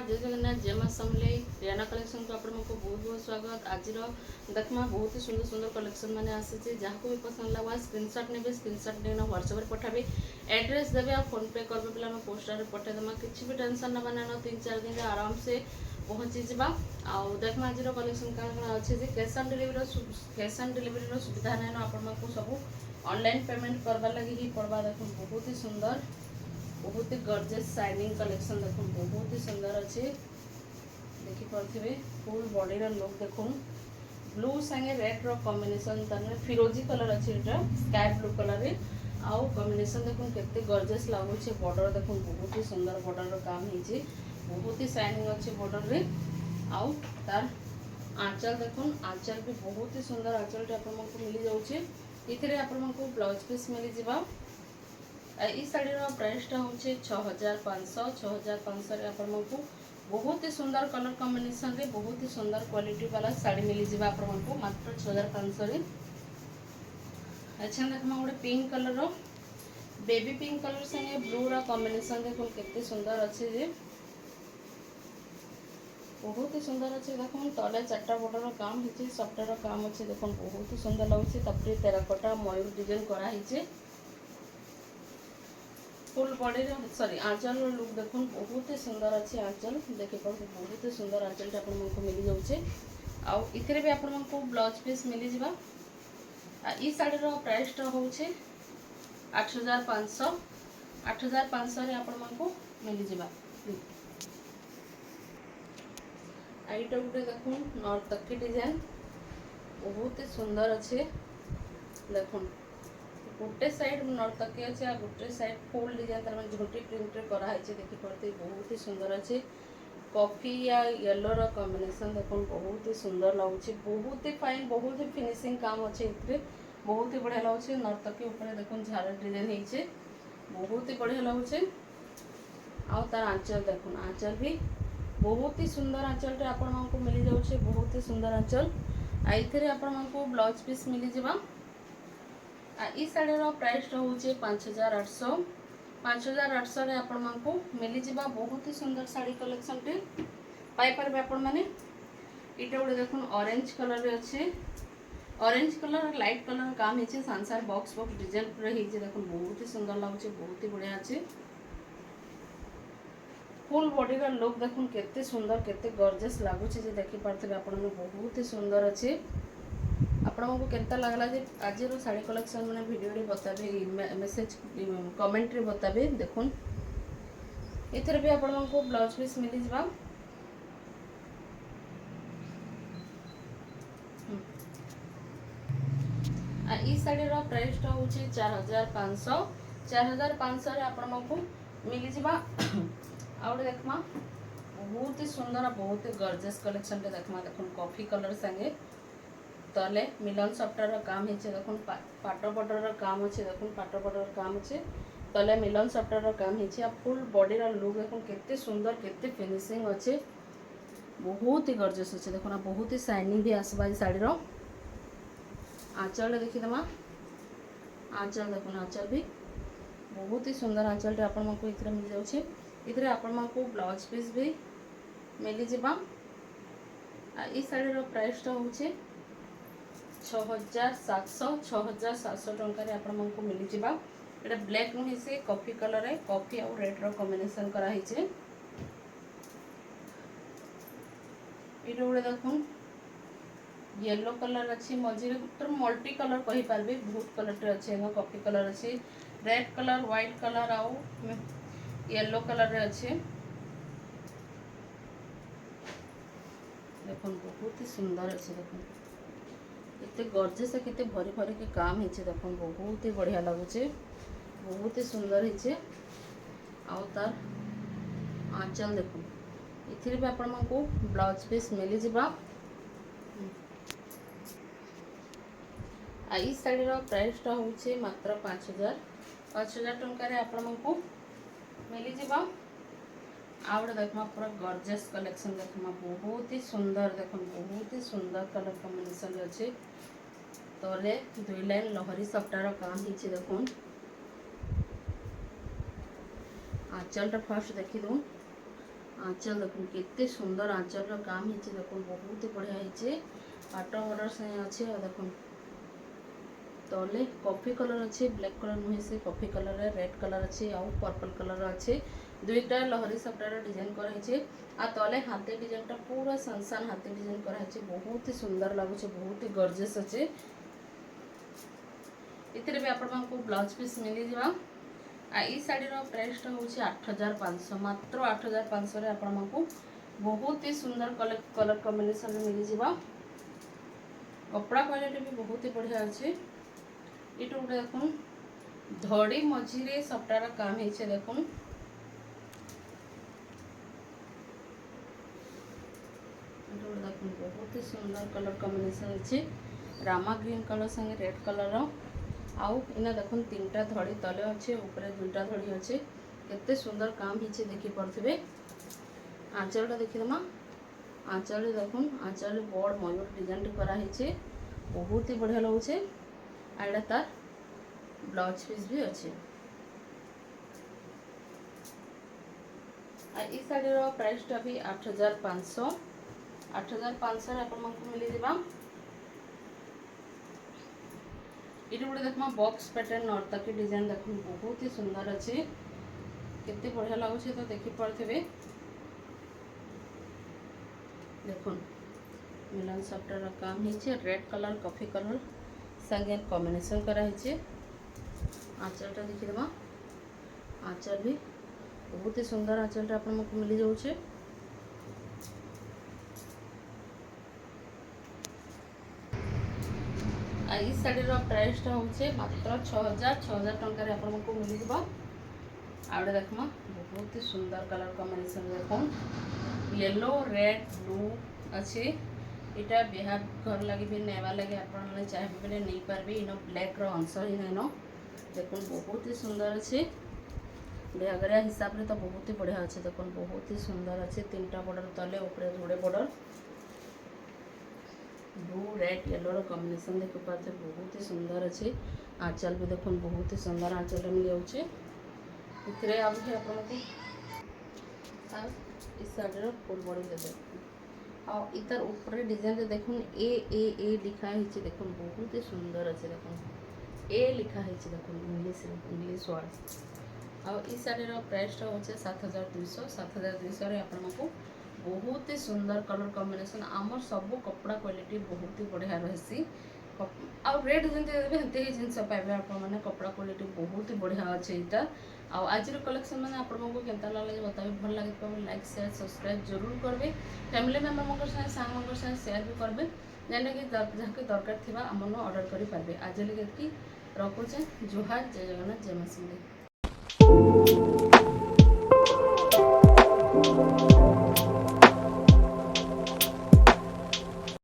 जय जगन्नाथ जय मां समलेई रियाना कलेक्शन को बहुत बहुत स्वागत। आज देखमा बहुत ही सुंदर सुंदर कलेक्शन मैंने आसी जहाँ को भी पसंद लगा स्क्रीनशॉट ने स्क्रीनशॉट नहीं व्हाट्सएप पठाबे एड्रेस देवे आ फोन पे करबे पे पोस्टर पठेदेमा किसी भी टेंशन ना ना 3-4 दिन आराम से पहुँची जावा। आउ देखमा आज कलेक्शन कौन अच्छे कैश ऑन डिलीवरी सुविधा नहीं आपको सब ऑनलाइन पेमेंट करवा लगी ही पड़वा। देख बहुत ही सुंदर बहुत ही गॉर्जियस शाइनिंग कलेक्शन देखो बहुत ही सुंदर अच्छे देखी पारे फुल बॉडी लुक देखो ब्लू संगे रेड रो कॉम्बिनेशन तने फिरोजी कलर अच्छे स्काई ब्लू कलर रे आउ कॉम्बिनेशन देखो केते गॉर्जियस लागुचे। बॉर्डर देखो बहुत ही सुंदर बॉर्डर रो काम हिची बहुत ही शाइनिंग अच्छे बॉर्डर रे आउ तार आंचल देखो आंचल भी बहुत ही सुंदर आंचल टे आपन को मिली जाउचे। इथिरे आपन को ब्लाउज पीस मिली जिबा। ई शाढ़ी प्राइसटा हूँ 6500 रे आपको बहुत ही सुंदर कलर कॉम्बिनेशन रे बहुत ही सुंदर क्वालिटी वाला शाढ़ी मिली जावा आपको मात्र 6500 रे। अच्छा देखमा गोटे पिंक कलर रो बेबी पिंक कलर संगे ब्लू रा कॉम्बिनेशन देखो केते सुंदर अच्छे जे बहुत ही सुंदर अच्छे देखो तले 4टा बॉर्डर काम हिचे सफ्टर काम अच्छे देखो बहुत ही सुंदर लगुचे। तापर टेराकोटा मयूर डिजाइन करा हिचे फुल बॉडी सॉरी आंचल लुक देखो बहुत ही सुंदर अच्छे आंचल देखिए बहुत ही सुंदर आंचल आपको मिली जाऊे। आउ इथे भी आपको ब्लाउज पीस मिली जावा। ई शाढ़ी प्राइसटा हूँ 8500 रे आपको मिली जावा। आईटा गोटे देखो नर्तकी डिजाइन बहुत ही सुंदर अच्छे देखो गोटे साइड नर्तकी अच्छे आ गोटे साइड फुल डिजाइन तार झुंटी प्रिंट रे करा है देखी पड़ते बहुत ही सुंदर अच्छे। कॉफी या येलो रो कॉम्बिनेशन देखो बहुत ही सुंदर लगुच बहुत ही फाइन बहुत ही फिनिशिंग काम अच्छे इतने बहुत ही बढ़िया लगुच। नर्तकी ऊपर देखो झार डिजाइन होइछे बहुत ही बढ़िया लगुच। आउ तार आंचल देखो आंचल भी बहुत ही सुंदर आंचल टे आपको मिली जाउछे बहुत ही सुंदर आंचल। आइथे आपको ब्लाउज पीस मिली जावा। ई शाढ़ी प्राइसटा हूँ 5800 रे आपको मिली जावा बहुत ही सुंदर शाढ़ी कलेक्शन टे पाइपर आपण मैंने इटा गोटे देखो ऑरेंज कलर रे अच्छे ऑरेंज कलर लाइट कलर काम है सांसार बॉक्स बॉक्स डिजाइन रही देखो बहुत ही सुंदर लगुच बहुत ही बढ़िया अच्छे। फुल बॉडी का लुक देखो केते सुंदर केते गॉर्जियस लगुच देखी पारे आप बहुत ही सुंदर अच्छे। आपको केता लगला जे आज शाढ़ी कलेक्शन मैंने वीडियो बताबे मेसेज कमेंट रे बताबे देखो इधर भी आपको ब्लाउज पीस मिली जावा। ई शाढ़ी प्राइसटा हूँ 4500 रे आपको मिली जावा। आउटे देखमा बहुत ही सुंदर बहुत ही गॉर्जियस कलेक्शन टे देखमा देखो कॉफी कलर संगे तले मिलन सफ्टर काम है देखो पाट बॉर्डर काम अच्छे देखो पाट बॉर्डर काम अच्छे तले मिलन सफ्टर काम है फुल बॉडी लुक देखो केते सुंदर केते फिनिशिंग अच्छे बहुत ही गॉर्जियस अच्छे देखो ना बहुत ही शाइनिंग भी आसबा शाढ़ी आंचल देखीदमा आंचल देखो आंचल भी बहुत ही सुंदर आंचल टे आपको इधर मिल जाऊे। इधर आपको ब्लाउज पीस भी मिली जावा। ई शाढ़ी प्राइसटा हूँ 6700 टंका रे आपको मिली जावा। ये ब्लैक नुहे से कॉफी कलर है कॉफी और रेड रो कॉम्बिनेशन करा हिचे ये गोटे देखो येलो कलर अच्छी मझे तो मल्टी कलर कही पारबे बहुत कलर टे अच्छे कॉफी कलर अच्छे रेड कलर व्हाइट कलर आउ येलो कलर रे अच्छे देखो बहुत ही सुंदर अच्छे देखो इतने गॉर्जियस केते भरी भरी के काम है देखो बहुत ही बढ़िया लगुचे बहुत ही सुंदर है। आउ तार आंचल देखो इथिर भी आपको ब्लाउज पीस मिली जावा। ई शाढ़ी प्राइसटा हूँ मात्र 5000 टंका रे आपको मिली जावा। आउटे देखमा पूरा गॉर्जियस कलेक्शन देखमा बहुत ही सुंदर देखो बहुत ही सुंदर कलर कॉम्बिनेशन अच्छे तले 2 लाइन लहरी सफ्टार काम ही देखो आंचल फर्स्ट देखी दूँ आंचल देखो केते सुंदर आंचल काम ही देखो बहुत बढ़िया है। पाट बॉर्डर से अच्छे देखो तले कॉफी कलर अच्छे ब्लैक कलर नुहे से कॉफी कलर रेड कलर अच्छे आउ पर्पल कलर अच्छे दुईटा लहरी सप्टार डिजाइन कराई आ तले हाथी डिजाइन टा पूरा सनसान हाथी डिजाइन कराई बहुत ही सुंदर लगुच बहुत ही गॉर्जियस अच्छे। इतने भी आपण को ब्लाउज पीस मिली जावा आ ई साड़ी प्राइस हूँ 8500 मात्र 8500 आपण को बहुत ही सुंदर कलर कॉम्बिनेशन मिली जावा। कपड़ा क्वालिटी भी बहुत ही बढ़िया अच्छे। ये गोटे देख धड़ी मझीरे सप्टार काम है देख बहुत ही सुंदर कलर कॉम्बिनेशन अच्छे रामा ग्रीन कलर संगे रेड कलर आउ इना देख तीनटा धड़ी तले अच्छे ऊपर दुईटा धड़ी अच्छे केते सुंदर काम ही देखी पारे। आंचलटा देखीदमा आंचल देख आंचल बड़ मयूर डिजाइन कराई बहुत ही बढ़िया लगुचे। आड़ा तार ब्लाउज पीस भी अच्छे। ई साड़ी प्राइस टा भी 8500 8500 आपको मिली जावा। ये गोटे देखमा बॉक्स पैटर्न नर्तकी डिजाइन देख बहुत ही सुंदर अच्छे केते बढ़िया लगुचे तो देखी पारे। देख मिलन सफ्टर काम है रेड कलर कॉफी कलर संगे कॉम्बिनेशन कराई। आंचलटा देखीदमा आंचल भी बहुत ही सुंदर आंचलटा आपको मिली जाऊे। ई शाढ़ी प्राइस हूँ मात्र 6000 टकर आपको मिल जाए। आउे देखमा बहुत ही सुंदर कलर कॉम्बिनेशन देख येलो रेड ब्लू अच्छे यहाँ बिहा घर लगे भी नेवा लगे आप चाहिए बोले नहीं पारे इन ब्लैक अंश ही नहीं देख बहुत ही सुंदर अच्छे बेहगरिया हिसाब से तो बहुत ही बढ़िया अच्छे देख बहुत ही सुंदर अच्छे तीनटा बॉर्डर तले ऊपर जोड़े border blue red yellow combination देख पाते बहुत ही सुंदर अच्छे। आंचल भी देख बहुत ही सुंदर आंचल मिल जाऊे। इतने आपको इस साड़ी फुल बॉडी दे इतार ऊपर डिजाइन देख ए लिखा है देख बहुत ही सुंदर अच्छे देख ए लिखा है देख इंग्लिश वर्ड आ इस शाढ़ी प्राइस हूँ 7200 7200 आपको बहुत ही सुंदर कलर कॉम्बिनेशन आमर सब कपड़ा क्वालिटी बहुत ही बढ़िया रही आ रेट जमी जिनस पाइबे आपने कपड़ा क्वालिटी बहुत ही बढ़िया अच्छे यहाँ आज कलेक्शन मैंने आपको केता लगे बताइए भल लगे लाइक शेयर सब्सक्राइब जरूर करेंगे फैमिली मेम्बर सांग शेयर भी करेंगे जेने कि जहाँ दरकार थी आम ऑर्डर करेंगे। आज लगे रखुचे जुहार जय जगन्नाथ जय मां।